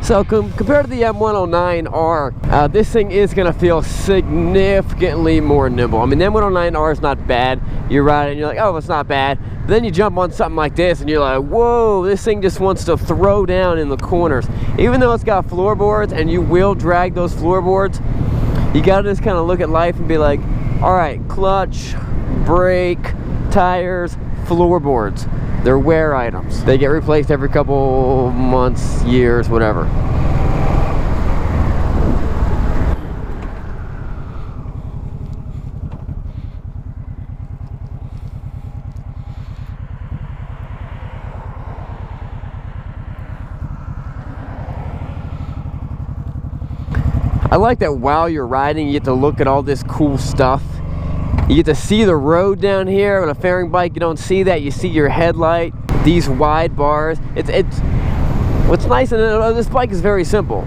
So compared to the M109R, this thing is going to feel significantly more nimble. I mean, the M109R is not bad. You ride it and you're like, oh, it's not bad. But then you jump on something like this and you're like, whoa, this thing just wants to throw down in the corners. Even though it's got floorboards and you will drag those floorboards, you got to just kind of look at life and be like, all right, clutch, brake, tires, floorboards. They're wear items. They get replaced every couple months, years, whatever. I like that while you're riding, you get to look at all this cool stuff. You get to see the road down here. On a fairing bike, you don't see that. You see your headlight, these wide bars. It's what's nice, and this bike is very simple.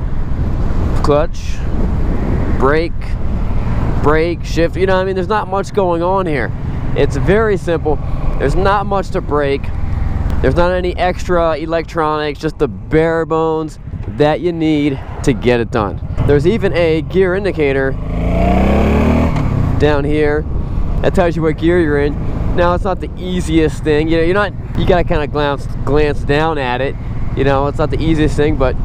Clutch, brake, shift. You know what I mean? There's not much going on here. It's very simple. There's not much to brake. There's not any extra electronics, just the bare bones that you need to get it done. There's even a gear indicator down here that tells you what gear you're in. Now, it's not the easiest thing. You know, you gotta kind of glance down at it. You know, it's not the easiest thing, but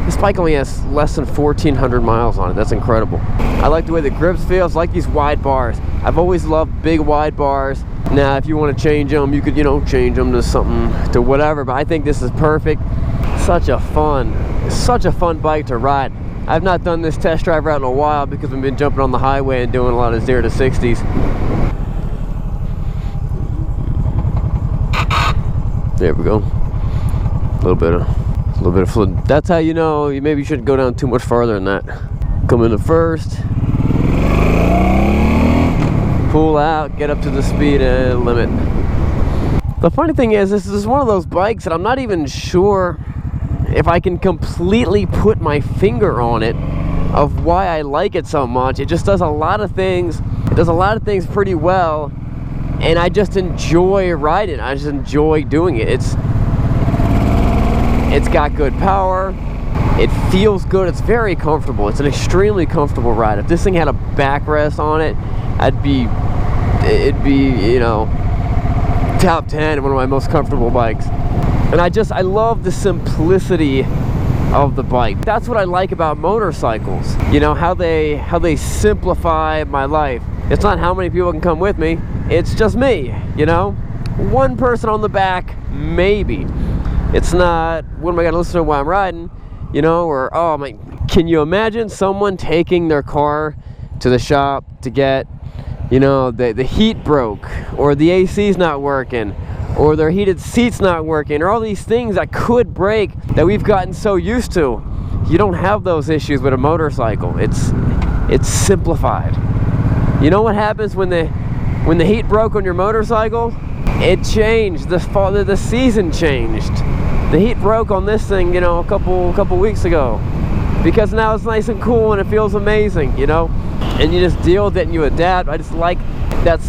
this bike only has less than 1,400 miles on it. That's incredible. I like the way the grips feels. I like these wide bars. I've always loved big wide bars. Now, if you want to change them, you could, you know, change them to something, to whatever, but I think this is perfect. Such a fun bike to ride. I've not done this test drive route in a while because we've been jumping on the highway and doing a lot of 0 to 60s. There we go. A little bit of fluid. That's how you know you maybe shouldn't go down too much farther than that. Come into first. Pull out, get up to the speed limit. The funny thing is, this is one of those bikes that I'm not even sure if I can completely put my finger on it of why I like it so much. It just does a lot of things. It does a lot of things pretty well, and I just enjoy riding. I just enjoy doing it. It's got good power. It feels good. It's very comfortable. It's an extremely comfortable ride. If this thing had a backrest on it, it'd be, you know, top 10, one of my most comfortable bikes. And I love the simplicity of the bike. That's what I like about motorcycles. You know, how they simplify my life. It's not how many people can come with me. It's just me, you know? One person on the back, maybe. It's not, what am I gonna listen to while I'm riding? You know, or, oh my, can you imagine someone taking their car to the shop to get, you know, the heat broke, or the AC's not working, or their heated seats not working, or all these things that could break that we've gotten so used to. You don't have those issues with a motorcycle. It's simplified. You know what happens when the heat broke on your motorcycle? It changed. The season changed. The heat broke on this thing, you know, a couple weeks ago, because now it's nice and cool and it feels amazing, you know. And you just deal with it and you adapt. I just like that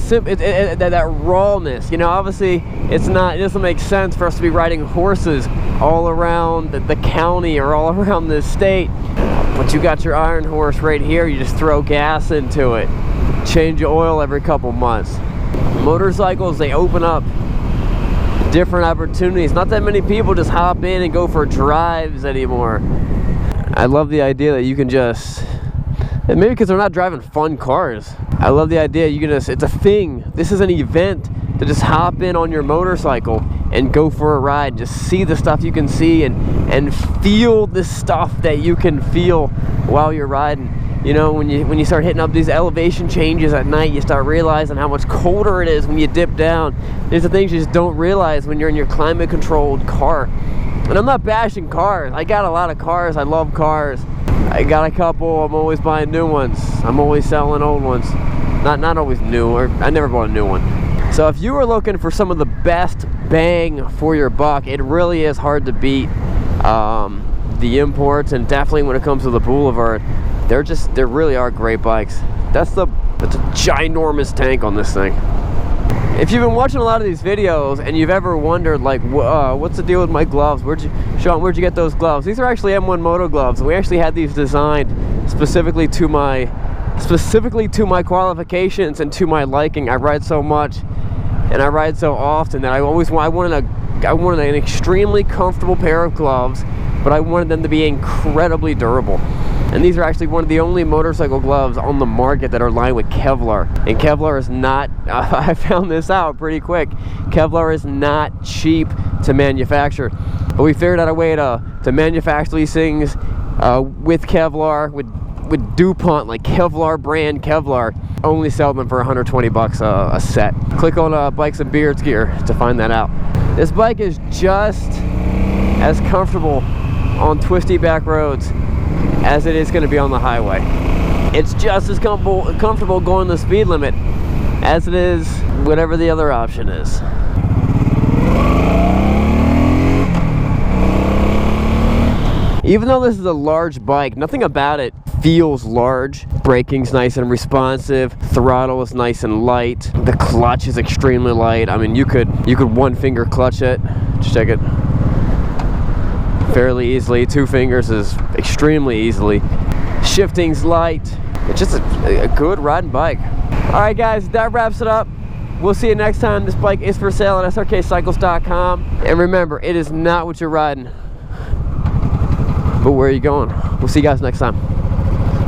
that rawness, you know. Obviously it doesn't make sense for us to be riding horses all around the county or all around the state, but you got your iron horse right here. You just throw gas into it, change your oil every couple months. Motorcycles, they open up different opportunities. Not that many people just hop in and go for drives anymore. I love the idea that you can just, and maybe because they're not driving fun cars, I love the idea you can just, it's a thing. This is an event to just hop in on your motorcycle and go for a ride. Just see the stuff you can see and feel the stuff that you can feel while you're riding. You know, when you start hitting up these elevation changes at night, you start realizing how much colder it is when you dip down. There's the things you just don't realize when you're in your climate controlled car. And I'm not bashing cars. I got a lot of cars. I love cars. I got a couple. I'm always buying new ones. I'm always selling old ones. Not always new, or I never bought a new one. So if you were looking for some of the best bang for your buck, it really is hard to beat the imports, and definitely when it comes to the Boulevard, there really are great bikes. That's a ginormous tank on this thing. If you've been watching a lot of these videos and you've ever wondered, like, what's the deal with my gloves? Sean, where'd you get those gloves? These are actually M1 Moto gloves. We actually had these designed specifically to my qualifications and to my liking. I ride so much and I ride so often that I wanted an extremely comfortable pair of gloves, but I wanted them to be incredibly durable. And these are actually one of the only motorcycle gloves on the market that are lined with Kevlar. And Kevlar is not, I found this out pretty quick, Kevlar is not cheap to manufacture. But we figured out a way to manufacture these things with Kevlar, with DuPont, like Kevlar brand Kevlar. Only sell them for 120 bucks a set. Click on Bikes and Beards gear to find that out. This bike is just as comfortable on twisty back roads as it is going to be on the highway. It's just as comfortable going the speed limit as it is whatever the other option is. Even though this is a large bike, nothing about it feels large. Braking's nice and responsive. Throttle is nice and light. The clutch is extremely light. I mean, you could one finger clutch it. Just check it. Fairly easily. Two fingers is extremely easily. Shifting's light. It's just a good riding bike. Alright guys, that wraps it up. We'll see you next time. This bike is for sale at Srkcycles.com. And remember, it is not what you're riding, but where are you going? We'll see you guys next time.